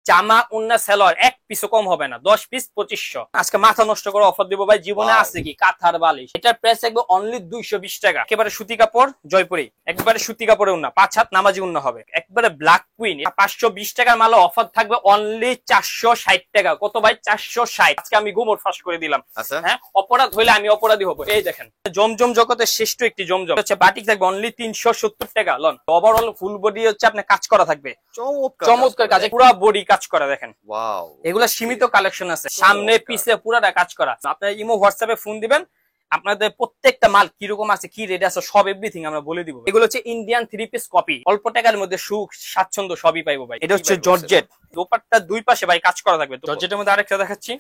জামা উন্না সেলর এক পিসও কম হবে না, 10 পিস 2500। আজকে মাথা নষ্ট করে অফার দিব ভাই, জীবনে আছে কি কাঁথার বালিশ, এটার প্রাইস একবার অনলি 220 টাকা। একেবারে সুতি কাপড় জয়পুরি, একবারে সুতি কাপড়ে উন্না, 5 হাত নামাজি উন্না হবে, একবারে ব্ল্যাক কুইন 520 টাকার মাল অফার থাকবে অনলি 460 টাকা। কত ভাই? 460। আজকে আমি গুমর ফাঁস করে দিলাম। হ্যাঁ, অপরাধ হইলে আমি অপরাধী হবো। এই দেখেন জমজম জগতের শ্রেষ্ঠ একটি জমজম হচ্ছে বাটিক, থাকবে অনলি 370 টাকা। লন ওভারঅল ফুল বডি হচ্ছে আপনার কাজ করা থাকবে, চমৎকার কাজে পুরো বডি কাজ করা। দেখেন এগুলা সীমিত কালেকশন আছে, সামনে পিছে পুরাটা কাজ করা। আপনার ইমো হোয়াটসঅ্যাপে ফোন দিবেন, আপনাদের প্রত্যেকটা মাল কিরকম আছে, কি রেট আছে, সব এভরিথিং আমরা বলে দিব। এগুলো হচ্ছে ইন্ডিয়ান 3 পিস কপি, অল্প টাকার মধ্যে সুখ স্বাচ্ছন্দ্য সবই পাইবো ভাই। এটা হচ্ছে জর্জেট, দোপাট্টার দুই পাশে ভাই কাজ করা থাকবে। জর্জেটের মধ্যে আরেকটা দেখাচ্ছি,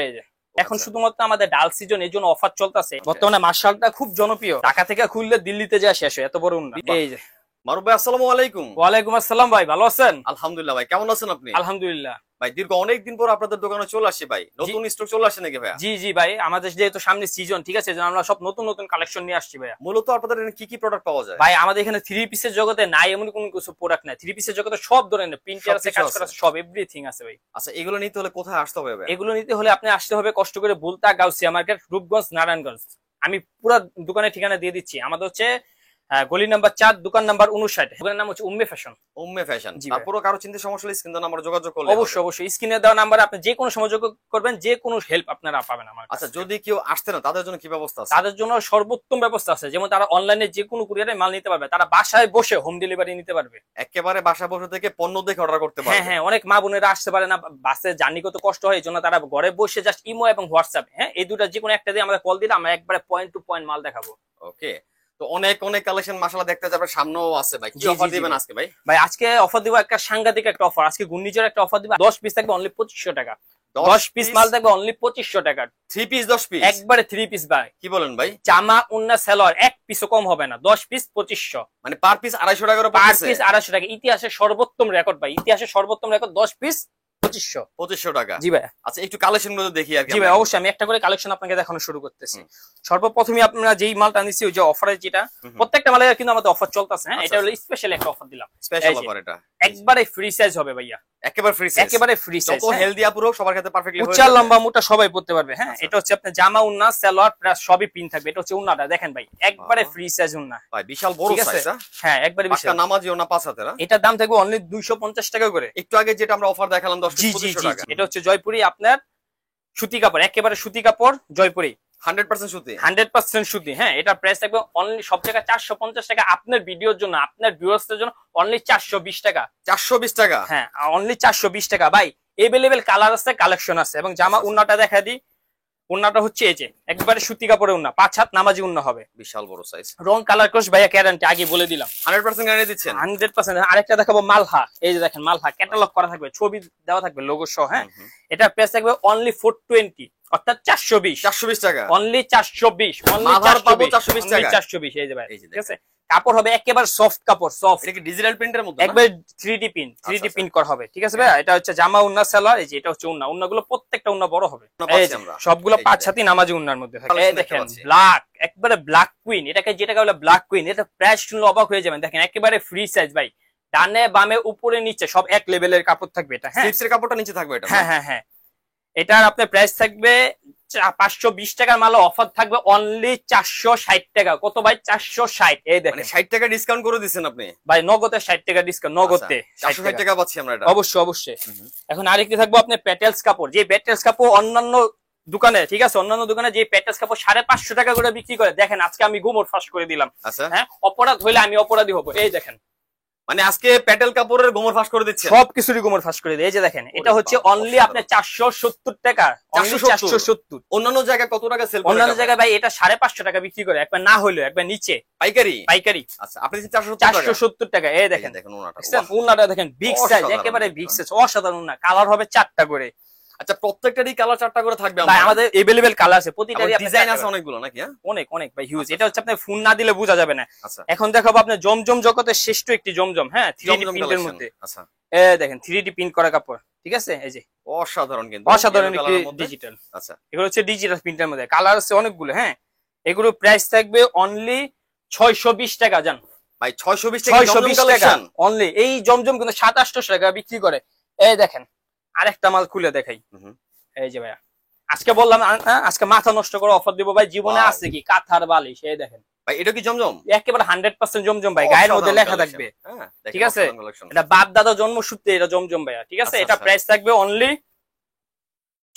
এই যে এখন শুধুমাত্র আমাদের ডাল সিজন, এই জন্য অফার চলতেছে বর্তমানে। মার্শালটা খুব জনপ্রিয়, ঢাকা থেকে খুললে দিল্লিতে যায় শেষ হয়, এত বড় উন্নত। এই যে মারুফ ভাই, আসসালামু আলাইকুম। ওয়ালাইকুম আসসালাম ভাই, ভালো আছেন? আলহামদুলিল্লাহ ভাই, কেমন আছেন আপনি? আলহামদুলিল্লাহ ভাই, দীর্ঘ অনেকদিন পর আপনাদের দোকানে চলে আসছি ভাই, নতুন স্টক চলে আসছে নাকি ভাই? জি জি ভাই, আমাদের যেহেতু সামনে সিজন, ঠিক আছে, আমরা সব নতুন নতুন কালেকশন নিয়ে আসছি ভাই। মূলত আপনাদের এখানে কি কি প্রোডাক্ট পাওয়া যায় ভাই? আমাদের এখানে 3 পিসের জগতে নাই এমন কোনো কিছু প্রোডাক্ট নাই, 3 পিসের জগতে সব ধরনের প্রিন্টার আছে, কাজ করা আছে, সব এভরিথিং আছে ভাই। আচ্ছা, এগুলো নিতে হলে কোথায় আসতে হবে ভাই? এগুলো নিতে হলে আপনি আসতে হবে কষ্ট করে বুলতা, গাউসিয়া মার্কেট, রূপগঞ্জ, নারায়ণগঞ্জ। আমি পুরো দোকানের ঠিকানা দিয়ে দিচ্ছি। আমাদের হচ্ছে গলি নাম্বার 4, দোকান নাম্বার 59। দোকানের নাম হচ্ছে উম্মে ফ্যাশন। উম্মে ফ্যাশন। তারপরও কারো চিন্তা সমস্যা হলে স্ক্রিনে দেওয়া নাম্বারে যোগাযোগ করলে অবশ্যই অবশ্যই স্ক্রিনে দেওয়া নাম্বারে আপনি যে কোনো সময় যোগাযোগ করবেন, যে কোনো হেল্প আপনারা পাবেন আমার। আচ্ছা, যদি কেউ আসতে না, তাদের জন্য কি ব্যবস্থা আছে? তাদের জন্য সর্বোত্তম ব্যবস্থা আছে, যেমন তারা অনলাইনে যে কোনো কুরিয়ারে মাল নিতে পারবে, তারা বাসায় বসে হোম ডেলিভারি নিতে পারবে। একেবারে বাসা বসে থেকে পণ্য দেখে অর্ডার করতে পারবে। হ্যাঁ হ্যাঁ, অনেক মা বোনেরা আসতে পারে না, বাসে জার্নি করতে কষ্ট হয়, এই জন্য তারা ঘরে বসে জাস্ট ইমো এবং হোয়াটসঅ্যাপ, হ্যাঁ এই দুটো যে কোনো একটা দিয়ে আমাদের কল দিলে আমরা একবারে পয়েন্ট টু পয়েন্ট মাল দেখাবো। ওকে, তো অনেক অনেক কালেকশন মাশাআল্লাহ দেখতে যাবে, সামনেও আছে ভাই। কি অফার দিবেন আজকে ভাই? ভাই আজকে অফার দিব একটা সাংঘাতিক একটা অফার। আজকে ঘূর্ণিঝড় একটা অফার দিব, 10 পিস থাকবে অনলি 2500 টাকা। 10 পিস মাল থাকবে অনলি 2500 টাকা। 3 পিস 10 পিস, একবারে 3 পিস ভাই। কি বলেন ভাই? জামা উন্না সেলর এক পিসও কম হবে না, 10 পিস 2500, মানে পার পিস 250 টাকা করে পার পড়ছে। পিস 250 টাকা। ইতিহাসের সর্বোত্তম রেকর্ড ভাই, ইতিহাসের সর্বোত্তম রেকর্ড, 10 পিস 2500 টাকা। জি ভাই। আচ্ছা, একটু কালেকশন গুলো দেখি আর কি। জি ভাই অবশ্যই, আমি একটা করে কালেকশন আপনাকে দেখানো শুরু করতেছি। সর্বপ্রথমে আপনারা যেই মালটা নিছি, ওই যে অফারে যেটা, প্রত্যেকটা মালের কিন্তু আমাদের অফার চলতেছে। হ্যাঁ, এটা হলো স্পেশাল একটা অফার দিলাম, স্পেশাল অফার। এটা একবারে ফ্রি সাইজ হবে ভাইয়া, একেবারে ফ্রি সাইজ, একেবারে ফ্রি সাইজ। তো হেলদি আপুরো সবার ক্ষেত্রে পারফেক্টলি হয়ে উচ্চা লম্বা মোটা সবাই পড়তে পারবে। হ্যাঁ, এটা হচ্ছে আপনার জামা উন্না সেলর প্লাস সবই পিন থাকবে। এটা হচ্ছে উন্নাটা দেখেন ভাই, একবারে ফ্রি সাইজ উন্না ভাই, বিশাল বড় সাইজ। হ্যাঁ, একবারে বিশাল। একটা নামাজি উন্না 5 হাতের। এটার দাম থাকবে অনলি 250 টাকা করে। একটু আগে যেটা আমরা অফার দেখালাম 10 পিস 2500 টাকা, এটা হচ্ছে জয়পুরি আপনার সুতি কাপড়, একেবারে সুতি কাপড় জয়পুরি, 100% সুতি, 100% সুতি। হ্যাঁ, এটা প্রাইস থাকবে অনলি সব জায়গায় 450 টাকা। আপনার ভিডিওর জন্য, আপনার ভিউয়ার্সদের জন্য অনলি 420 টাকা। 420 টাকা? হ্যাঁ, অনলি 420 টাকা ভাই। এভেলেবেল কালার আছে, কালেকশন আছে। এবং জামা উন্নাটা দেখা দিই, উন্নাটা হচ্ছে এই যে একবারে সুতি কাপড়ের উন্না, 5 হাত নামাজি উন্না হবে, বিশাল বড় সাইজ। রং কালার ক্রস ভাইয়া গ্যারান্টি, আগে বলে দিলাম 100% গ্যারান্টি দিচ্ছেন। 100%। আরেকটা দেখাবো মালহা, এই যে দেখেন মালহা ক্যাটালগ করা থাকবে, ছবি দেওয়া থাকবে, লোগো সহ। হ্যাঁ, এটা প্রাইস থাকবে অনলি 420, অর্থাৎ 420 টাকা। অনলি 420, অনলি 420 টাকা। 420 এই যে ভাই, ঠিক আছে। কাপড় হবে একেবারে সফট কাপড়, সফট। এটা কি ডিজিটাল প্রিন্টের মধ্যে? একবার 3D প্রিন্ট করা হবে, ঠিক আছে ভাই। এটা হচ্ছে জামা উন্না সেলর, এই যে এটা হচ্ছে উন্না। উন্নাগুলো প্রত্যেকটা উন্না বড় হবে, এই যে সবগুলো 5 হাতি নামাজি উন্নার মধ্যে থাকে। এই দেখেন ব্ল্যাক, একবারে ব্ল্যাক কুইন, এটাকে যেটাকে বলে ব্ল্যাক কুইন। এটা প্রাইস শুনলে অবাক হয়ে যাবেন। দেখেন একেবারে ফ্রি সাইজ ভাই, ডানে বামে উপরে নিচে সব এক লেভেলের কাপড় থাকবে এটা। হ্যাঁ, স্লিপসের কাপড়টা নিচে থাকবে এটা। হ্যাঁ হ্যাঁ হ্যাঁ, এটার আপনার প্রাইস থাকবে 520 টাকার মাল অফার থাকবে অনলি 460 টাকা। কত ভাই? 460। এই দেখেন 60 টাকা ডিসকাউন্ট করে দিচ্ছেন আপনি ভাই, নগদে 60 টাকা ডিসকাউন্ট, নগদে 460 টাকা পাচ্ছি আমরা এটা। অবশ্যই অবশ্যই। এখন আরেকটি থাকবো আপনার প্যাটেলস কাপড়, যে প্যাটেলস কাপড় অন্যান্য দোকানে, ঠিক আছে, অন্যান্য দোকানে যে প্যাটেলস কাপড় 550 টাকা করে বিক্রি করে, দেখেন আজকে আমি গুমর ফাঁস করে দিলাম। আচ্ছা, হ্যাঁ, অপরাধ হইলে আমি অপরাধী হবো। এই দেখেন, মানে আজকে প্যাটেল কাপড়ের গোমর ফাঁস করে দিচ্ছে, সবকিছুরই গোমর ফাঁস করে দেয়। এই যে দেখেন, এটা হচ্ছে অনলি আপনার 470 টাকা, 470। অন্যান্য জায়গায় কত টাকা সেল করে? অন্যান্য জায়গায় ভাই এটা 550 টাকা বিক্রি করে, একবার না হইলো একবার নিচে পাইকারি। পাইকারি। আচ্ছা, আপনি 470 টাকা। এই দেখেন, দেখেন উন্নাটা দেখেন, বিগ সাইজ, একেবারে বিগ সাইজ, অসাধারণ না। কালার হবে 4টা করে। আচ্ছা, প্রত্যেকটারই কালার 4টা করে থাকবে ভাই, আমাদের अवेलेबल কালার আছে, প্রতিটারই ডিজাইন আছে অনেকগুলো নাকি? অনেক অনেক ভাই, হিউজ। এটা হচ্ছে আপনি ফোন না দিলে বোঝা যাবে না। আচ্ছা, এখন দেখাবো আপনি জমজম জগতের শ্রেষ্ঠ একটি জমজম। হ্যাঁ, 3D প্রিন্টের মধ্যে। আচ্ছা, এই দেখেন 3D প্রিন্ট করা কাপড়, ঠিক আছে। এই যে অসাধারণ, কিন্তু অসাধারণ একটি ডিজিটাল। আচ্ছা, এগুলো হচ্ছে ডিজিটাল প্রিন্টের মধ্যে, কালার আছে অনেকগুলো। হ্যাঁ, এগুলো প্রাইস থাকবে অনলি 620 টাকা। জান ভাই, 620 টাকা অনলি। এই জমজম কিন্তু 700-800 টাকা বিক্রি করে। এই দেখেন আরেকটা মাল খুলে দেখাই। হুম। এই যে ভাইয়া আজকে বললাম আজকে মাথা নষ্ট করে অফার দিব ভাই, জীবনে Wow. আছে কি কাঁথার বালিশ, এই দেখেন ভাই এটা কি জমজম? একেবারে 100% জমজম ভাই, গায়ের মধ্যে অসাধারণ লেখা collection। থাকবে। হ্যাঁ, ঠিক দেখেন আছে, অসাধারণ collection। এটা বাপ দাদা জন্মসূত্রে এটা জমজম ভাইয়া। ঠিক আছে, আচ্ছা, এটা আচ্ছা। প্রাইস থাকবে অনলি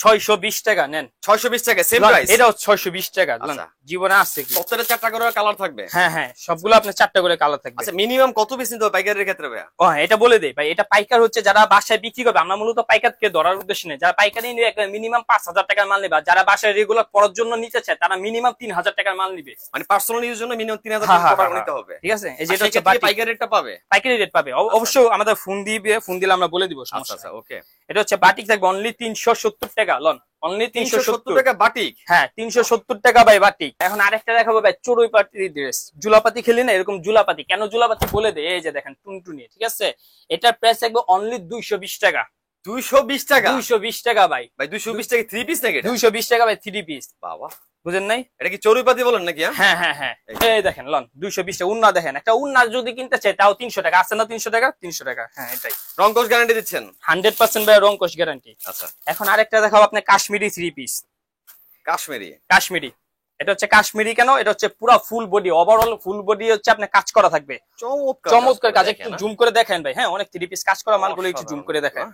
620 টাকা। নেন 620 টাকা সেম লন, প্রাইস। এটাও 620 টাকা। লন, আচ্ছা। জীবনে আছে কি। প্রত্যেকটা 4টা করে কালার থাকবে। হ্যাঁ হ্যাঁ, সবগুলো আপনার 4টা করে কালার থাকবে। আচ্ছা মিনিমাম কত পিস নিতে হবে পাইকারির ক্ষেত্রে ভাইয়া? ও হ্যাঁ, এটা বলে দেই ভাই, এটা পাইকার হচ্ছে যারা বাসায় বিক্রি করবে। আমরা মূলত পাইকারকে ধরার উদ্দেশ্য নেই, যারা পাইকারি নিবে মিনিমাম 5000 টাকার মাল নেবে। যারা বাসায় রেগুলার পড়ার জন্য নিতে চায় তারা মিনিমাম 3000 টাকার মাল নিবে। মানে পার্সোনাল ইউজের জন্য মিনিমাম 3000 হ্যাঁ, টাকা হ্যাঁ, নিতে হবে। ঠিক আছে, এই যে আর এটা হচ্ছে সেক্ষেত্রে পাইকারি রেটটা পাবে? পাইকারি রেট পাবে অবশ্যই। আমাদের ফোন দিলে আমরা বলে দিব, আচ্ছা সমস্যা আচ্ছা নেই। ওকে। এটা হচ্ছে বাটিক থাকবে অনলি 370 টাকা। লন, অনলি 370 370 টাকা বাটিক। হ্যাঁ 370 টাকা ভাই বাটিক। এখন আরেকটা দেখাবো ভাই, চড়ুই পাতির ড্রেস। জুলাপাতি খেলি না, এরকম জুলাপাতি। কেন জুলাপাতি বলে দেয়, এই যে দেখেন টুনটুনি। ঠিক আছে, এটার প্রাইস থাকবে অনলি 220 টাকা। 220 টাকা? 220 টাকা ভাই। ভাই 220 টাকা 3 পিস নাকি এটা? 220 টাকা ভাই 3 পিস। বাবা, বুঝেন নাই? এটা কি চড়ুইপাতি বলেন নাকি? হ্যাঁ হ্যাঁ হ্যাঁ, এই দেখেন লন 220 টাকা। উন্না দেখেন, একটা উন্না যদি কিনতে চাই তাও 300 টাকা। আছে না 300 টাকা? 300 টাকা। হ্যাঁ এটাই রংকশ গ্যারান্টি দিচ্ছেন? 100% ভাই রংকশ গ্যারান্টি। আচ্ছা। এখন আরেকটা দেখাবো আপনি, কাশ্মীরি 3 পিস। কাশ্মীরি? কাশ্মীরি, এটা হচ্ছে কাশ্মীরি। কেন? এটা হচ্ছে পুরো full body, overall full body হচ্ছে আপনার কাজ করা থাকবে। চমৎকার চমৎকার কাজ। একটু দেখেন, জুম করে দেখেন ভাই। হ্যাঁ, অনেক 3 পিস কাজ করা মালগুলো একটু জুম অসাধারণ। করে দেখেন।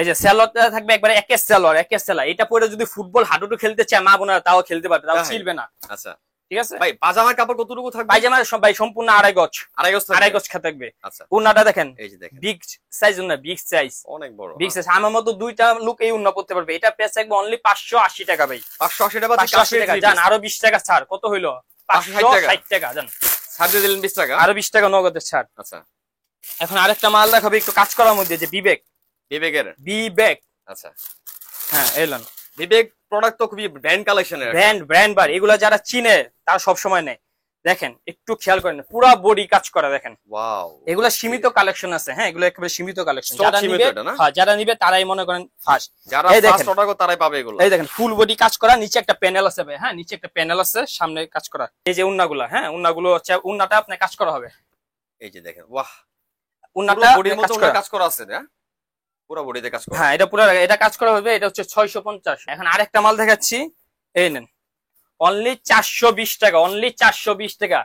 এই যে স্যালোয়ারটা থাকবে একবারে একের স্যালোয়ার। এটা পরে যদি ফুটবল হাডুডু খেলতে চায় মা বোনেরা তাও খেলতে পারবে, তাও হ্যাঁ। ছিলবে না। আচ্ছা ঠিক আছে ভাই, পাজামার কাপড় কতটুকু থাকবে? পায়জামার ভাই সম্পূর্ণ 2.5 গজ। 2.5 গজ থাকবে? 2.5 গজ খা থাকবে। আচ্ছা। উন্নাটা দেখেন, এই যে দেখেন বিগ সাইজ উন্না, বিগ সাইজ, অনেক বড়। Big size. আমার মতো দুইটা লোক এই উন্না পড়তে পারবে। এটা প্রাইস থাকবে অনলি 580 টাকা ভাই। 580 টাকা? 580 টাকা। জান আরো 20 টাকা ছাড়। কত হইলো? 560 টাকা। জান ছাড় দিয়ে দিলেন 20 টাকা? আরো 20 টাকা নগদের ছাড়। আচ্ছা। এখন আরেকটা মাল দেখাবে একটু কাজ করার মধ্যে, যে বিবেকের? বিবেক। আচ্ছা। হ্যাঁ এলন বিবেক প্রোডাক্ট তো খুবই ব্র্যান্ড কালেকশনের। ব্র্যান্ড বার, এগুলা যারা চিনে তারা সব সময় নেয়। দেখেন একটু খেয়াল করেন, পুরা বডি কাজ করা দেখেন। ওয়াও, এগুলা সীমিত কালেকশন আছে। হ্যাঁ, এগুলো একেবারে সীমিত কালেকশন। Stock সীমিত এটা না? যারা নিবে তারাই মনে করেন ফার্স্ট। যারা এই দেখেন, ফার্স্ট অর্ডার করে তারাই পাবে এগুলো। এই দেখেন ফুল বডি কাজ করা, নিচে একটা প্যানেল আছে ভাই। হ্যাঁ, নিচে একটা প্যানেল আছে, সামনে কাজ করা। এই যে উন্নাগুলা, হ্যাঁ উন্নাগুলো হচ্ছে উন্নাটা আপনার কাজ করা হবে। এই যে দেখেন, বাহ, উন্নাটা বডির মতো কাজ করা। কাজ করা আছে না? পুরো বডিতে কাজ করা। হ্যাঁ, এটা কাজ করা হবে। এটা হচ্ছে 650। এখন আরেকটা মাল দেখাচ্ছি, এই নেন অনলি 420 টাকা। অনলি 420 টাকা।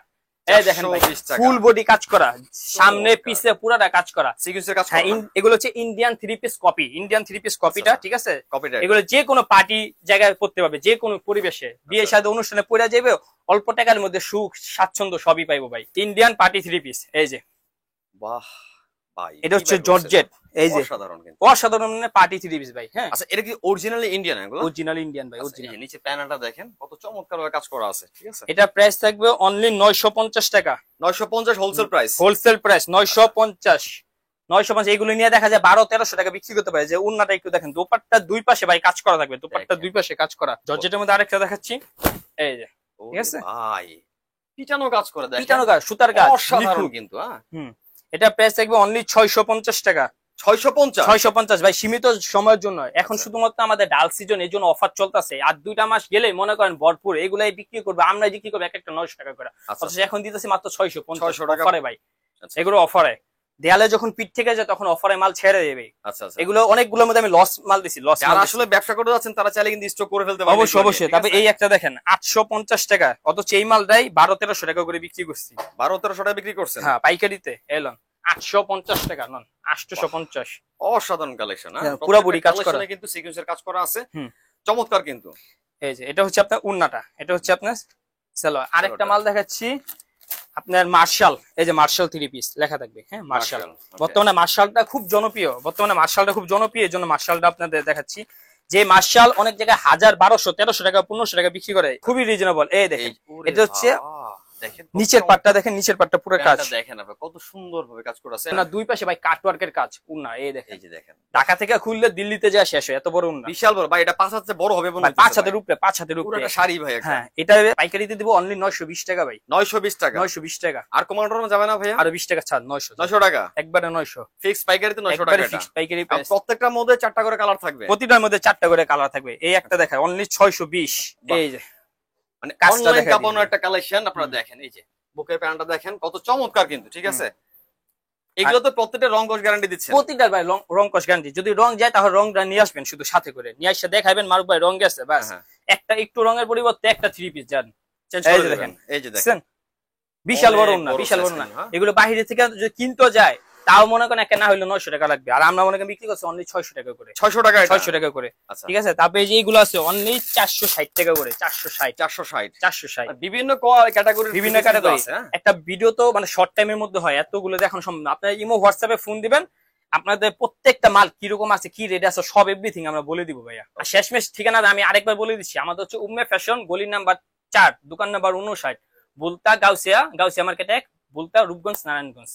এই দেখেন ভাই, 420 টাকা। ফুল বডি কাজ করা, সামনে পিছে পুরাটা কাজ করা। সিকোয়েন্সের কাজ করা। হ্যাঁ, এগুলো হচ্ছে Indian 3 piece copy. Indian 3 piece কপিটা। আচ্ছা। ঠিক আছে, কপিরাইট। এগুলো যে কোনো পার্টি জায়গায় পড়তে পারবে, যে কোনো পরিবেশে, বিয়ে শাদী অনুষ্ঠানে পরে যাবে। অল্প টাকার মধ্যে সুখ স্বাচ্ছন্দ্য সবই পাইবো ভাই। Indian party 3 piece. এই যে বাহ ভাই, এটা হচ্ছে জর্জেট। এই যে অসাধারণ কিন্তু। অসাধারণ পার্টি 3 পিস ভাই। হ্যাঁ, আচ্ছা, এটা কি অরিজিনালি ইন্ডিয়ান এগুলো? অরিজিনাল ইন্ডিয়ান ভাই, আচ্ছা, এই অরিজিনাল। যে নিচে প্যানেলটা দেখেন কত চমৎকার ভাবে কাজ করা আছে। ঠিক আছে, এটা প্রাইস থাকবে অনলি 950 টাকা। 950 হোলসেল প্রাইস। Wholesale price 950। এগুলো নিয়ে দেখা যায় 1200-1300 টাকা বিক্রি করতে পারে। যে উন্নাটা একটু দেখেন, দোপাট্টার দুই পাশে ভাই কাজ করা থাকবে। দোপাট্টার দুই পাশে কাজ করা। জর্জেটের মধ্যে আরেকটা দেখাচ্ছি, এই যে ঠিক আছে, ভাই পিটানো কাজ করে দেখেন, পিটানো কাজ, সুতার কাজ, অসাধারণ নিখুঁত। কিন্তু। হ্যাঁ, এটা প্রাইস থাকবে অনলি 650 টাকা। 650 ভাই, সীমিত সময়ের জন্য। এখন আচ্ছা। শুধুমাত্র আমাদের ডাল সিজন, এই জন্য অফার চলতেছে। আর 2টা মাস গেলে মনে করেন ভরপুর এগুলাই বিক্রি করবে। আমরা বিক্রি করবো এক একটা 900 টাকা করে। আচ্ছা, অথচ এখন দিতেছি মাত্র 650 600 টাকা। অফারে ভাই। আচ্ছা। এগুলো অফারে, দেয়ালে যখন পিঠ থেকে যায় তখন অফারে মাল ছেড়ে দেবে। আচ্ছা আচ্ছা। এগুলো অনেকগুলোর মধ্যে আমি লস মাল দিছি, লস। যারা আসলে ব্যবসা করতে যাচ্ছেন তারা চাইলে কিন্তু স্টক করে ফেলতে পারবে। অবশ্যই। তবে এই একটা দেখেন 850 টাকা, অথচ এই মালটাই 1200-1300 টাকা করে বিক্রি করছি। 1200-1300 টাকা বিক্রি করছেন? হ্যাঁ, পাইকারিতে এলন 850 টাকা, নন 850। অসাধারণ কালেকশন। হ্যাঁ, পুরো বডি কাজ করা, কিন্তু সিকোয়েন্সের কাজ করা আছে। হুম। চমৎকার কিন্তু। এই যে এটা হচ্ছে আপনার উন্নাটা, এটা হচ্ছে আপনার সালোয়ার। আরেকটা মাল দেখাচ্ছি আপনার মার্শাল। এই যে মার্শাল 3 পিস লেখা থাকবে। হ্যাঁ, মার্শাল। বর্তমানে মার্শালটা খুব জনপ্রিয়। এই জন্য মার্শালটা আপনাদের দেখাচ্ছি। যে মার্শাল অনেক জায়গায় 1000, 1200, 1300 টাকা, 1500 টাকা বিক্রি করে, খুবই রিজনেবল। এই দেখেন, এটা হচ্ছে নিচের পাটটা দেখেন, নিচের পাটটা পুরো কাজ দেখেন আপনি কত সুন্দর ভাবে কাজ করা আছে। না, দুই পাশে ভাই কাটওয়ার্কের কাজ। উন্না এই দেখেন, এই যে দেখেন, ঢাকা থেকে খুললে দিল্লিতে যায় শেষ হয়, এত বড় উন্না। বিশাল বড় ভাই। এটা 5 হাত বড় হবে মনে হচ্ছে। 5 হাতের উপরে, 5 হাতের পুরো উপরে একটা শাড়ি ভাই একটা। হ্যাঁ, এটা পাইকারিতে দিব অনলি 920 টাকা ভাই। 920 টাকা? 920 টাকা। আর কমান্ডার যাবে না ভাইয়া? আরো 20 টাকা ছাড়, 900 টাকা একবারে 900 ফিক্স পাইকারিতে 900 একবারে টাকা। ফিক্স পাইকারি আর প্রাইস। প্রত্যেকটার মধ্যে 4টা করে কালার থাকবে। প্রতিটার মধ্যে 4টা করে কালার থাকবে। এই একটা দেখা অনলি 620। এই যে মানে কাজটা অনলাইন দেখাই কাপানো দিই। একটা কালেকশন আপনারা দেখেন। এই যে বুকের প্যান্টটা দেখেন কত চমৎকার কিন্তু। ঠিক আছে, এগুলো তো প্রত্যেকটা রং কস গ্যারান্টি দিচ্ছে। প্রতিটার ভাই রং কস গ্যারান্টি। যদি রং যায় তাহলে রংটা নিয়ে আসবেন শুধু সাথে করে, নিয়ে এসে দেখাবেন মারুফ ভাই রং গেছে, বাস। একটা একটু রঙের পরিবর্তে একটা 3 পিস যান চেঞ্জ এই করে যে দেখেন, দেখেন, এই যে দেখেন দেখছেন? বিশাল বড় অনেক না, বড় বিশাল size বড় না। কিন্তু, হ্যাঁ। এগুলো বাইরে থেকে যদি কিনতে যায় তাও মনে করেন একটা না হইলে 900 টাকা লাগবে, আর আমরা মনে করেন বিক্রি করছি অনলি 600 টাকা করে। 600 টাকা এটা? 600 টাকা করে, আচ্ছা, ঠিক আছে। তারপরে এই যে এইগুলো আছে অনলি 460 টাকা করে, 460 460 460 বিভিন্ন ক্যাটাগরির বিভিন্ন ক্যাটাগরি। একটা ভিডিও তো মানে শর্ট টাইমের মধ্যে হয়, এতগুলো দেখানো সম্ভব না। আপনারা ইমো হোয়াটসঅ্যাপে ফোন দিবেন, আপনাদের প্রত্যেকটা মাল কিরকম আছে, কি রেট আছে, সব এভরিথিং আমরা বলে দিব ভাইয়া। আর শেষমেশ ঠিকানা আমি আরেকবার বলে দিচ্ছি, আমাদের হচ্ছে উম্মে ফ্যাশন, গলি নাম্বার 4, দোকান নাম্বার 59, বুলতা গাউসিয়া মার্কেট 1, বুলতা, রূপগঞ্জ, নারায়ণগঞ্জ।